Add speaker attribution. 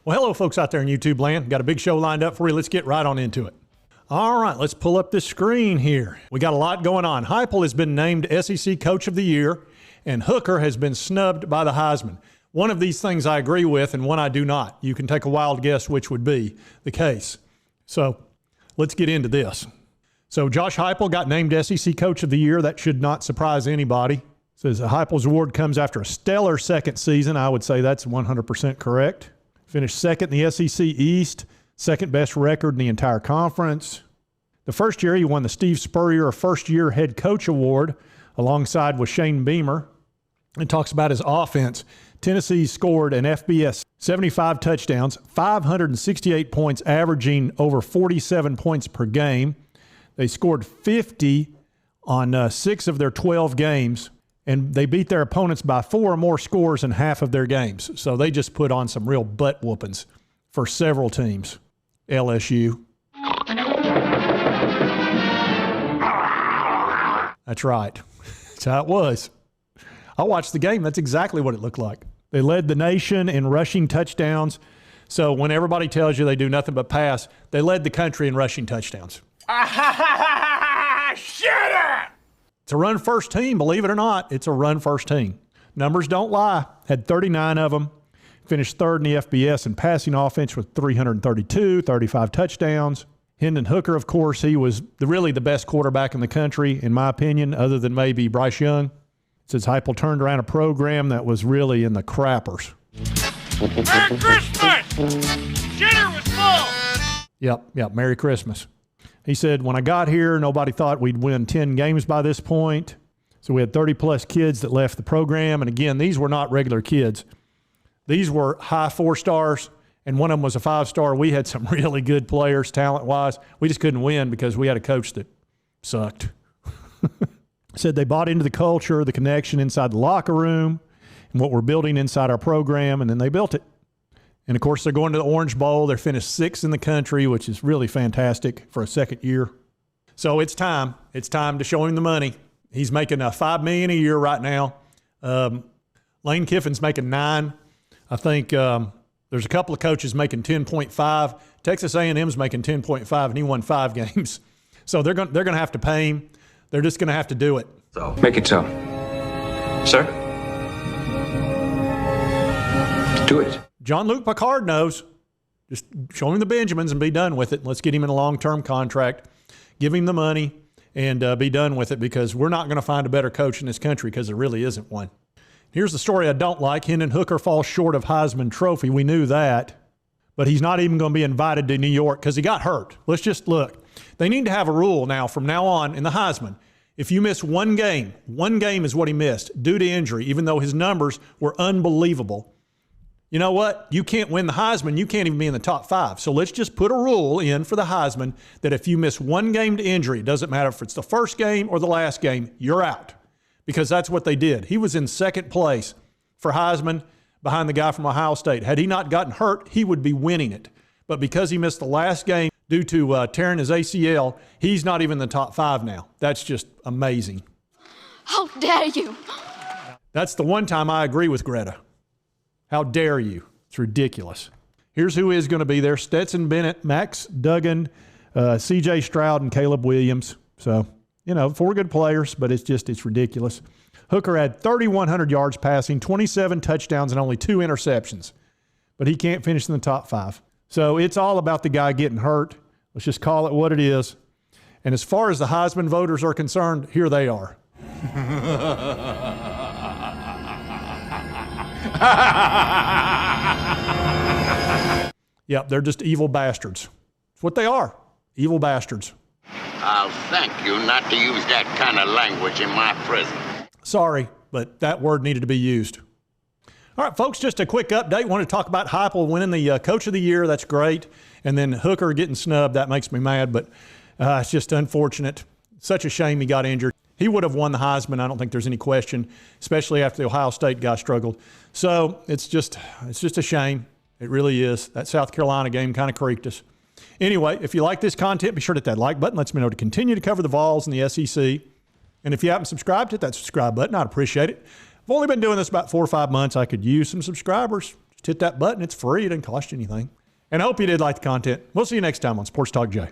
Speaker 1: Well, hello, folks out there in YouTube land. Got a big show lined up for you. Let's get right on into it. All right, let's pull up this screen here. We got a lot going on. Heupel has been named SEC Coach of the Year, and Hooker has been snubbed by the Heisman. One of these things I agree with, and one I do not. You can take a wild guess which would be the case. So let's get into this. So Josh Heupel got named SEC Coach of the Year. That should not surprise anybody. It says Heupel's award comes after a stellar second season. I would say that's 100% correct. Finished second in the SEC East, second best record in the entire conference. The first year, he won the Steve Spurrier First Year Head Coach Award alongside with Shane Beamer. It talks about his offense. Tennessee scored an FBS 75 touchdowns, 568 points, averaging over 47 points per game. They scored 50 on 6 of their 12 games, and they beat their opponents by 4 or more scores in half of their games. So they just put on some real butt whoopings for several teams. LSU. That's right. That's how it was. I watched the game. That's exactly what it looked like. They led the nation in rushing touchdowns. So when everybody tells you they do nothing but pass, they led the country in rushing touchdowns.
Speaker 2: Shut up!
Speaker 1: It's a run-first team, believe it or not. It's a run-first team. Numbers don't lie. Had 39 of them. Finished third in the FBS in passing offense with 332, 35 touchdowns. Hendon Hooker, of course, he was really the best quarterback in the country, in my opinion, other than maybe Bryce Young. It says Heupel turned around a program that was really in the crappers.
Speaker 2: Merry Christmas! Dinner was full!
Speaker 1: Yep, Merry Christmas. He said, when I got here, nobody thought we'd win 10 games by this point. So we had 30-plus kids that left the program. And again, these were not regular kids. These were high 4-stars, and one of them was a 5-star. We had some really good players, talent-wise. We just couldn't win because we had a coach that sucked. Said they bought into the culture, the connection inside the locker room, and what we're building inside our program, and then they built it. And, of course, they're going to the Orange Bowl. They're finished 6th in the country, which is really fantastic for a second year. So it's time. It's time to show him the money. He's making $5 million a year right now. Lane Kiffin's making $9 million. I think there's a couple of coaches making 10.5. Texas A&M's making 10.5, and he won 5 games. So they're going to have to pay him. They're just going to have to do it.
Speaker 3: So make it so. Sir? Do it.
Speaker 1: Jean-Luc Picard knows. Just show him the Benjamins and be done with it. Let's get him in a long-term contract, give him the money, and be done with it, because we're not going to find a better coach in this country, because there really isn't one. Here's the story I don't like. Hendon Hooker falls short of Heisman Trophy. We knew that. But he's not even going to be invited to New York because he got hurt. Let's just look. They need to have a rule now from now on in the Heisman. If you miss one game is what he missed due to injury, even though his numbers were unbelievable. You know what? You can't win the Heisman. You can't even be in the top 5. So let's just put a rule in for the Heisman that if you miss one game to injury, it doesn't matter if it's the first game or the last game, you're out. Because that's what they did. He was in second place for Heisman behind the guy from Ohio State. Had he not gotten hurt, he would be winning it. But because he missed the last game due to tearing his ACL, he's not even in the top 5 now. That's just amazing.
Speaker 4: How dare you?
Speaker 1: That's the one time I agree with Greta. How dare you? It's ridiculous. Here's who is going to be there. Stetson Bennett, Max Duggan, C.J. Stroud, and Caleb Williams. So, 4 good players, but it's ridiculous. Hooker had 3,100 yards passing, 27 touchdowns, and only 2 interceptions. But he can't finish in the top 5. So it's all about the guy getting hurt. Let's just call it what it is. And as far as the Heisman voters are concerned, here they are. Yep, they're just evil bastards. That's what they are, evil bastards.
Speaker 5: I'll thank you not to use that kind of language in my presence.
Speaker 1: Sorry, but that word needed to be used. All right, folks, just a quick update. Want to talk about Heupel winning the Coach of the Year. That's great. And then Hooker getting snubbed. That makes me mad, but it's just unfortunate. Such a shame he got injured. He would have won the Heisman. I don't think there's any question, especially after the Ohio State guy struggled. So it's just a shame. It really is. That South Carolina game kind of creaked us. Anyway, if you like this content, be sure to hit that like button. Lets me know to continue to cover the Vols and the SEC. And if you haven't subscribed, hit that subscribe button. I'd appreciate it. I've only been doing this about 4 or 5 months. I could use some subscribers. Just hit that button. It's free. It doesn't cost you anything. And I hope you did like the content. We'll see you next time on Sports Talk Jay.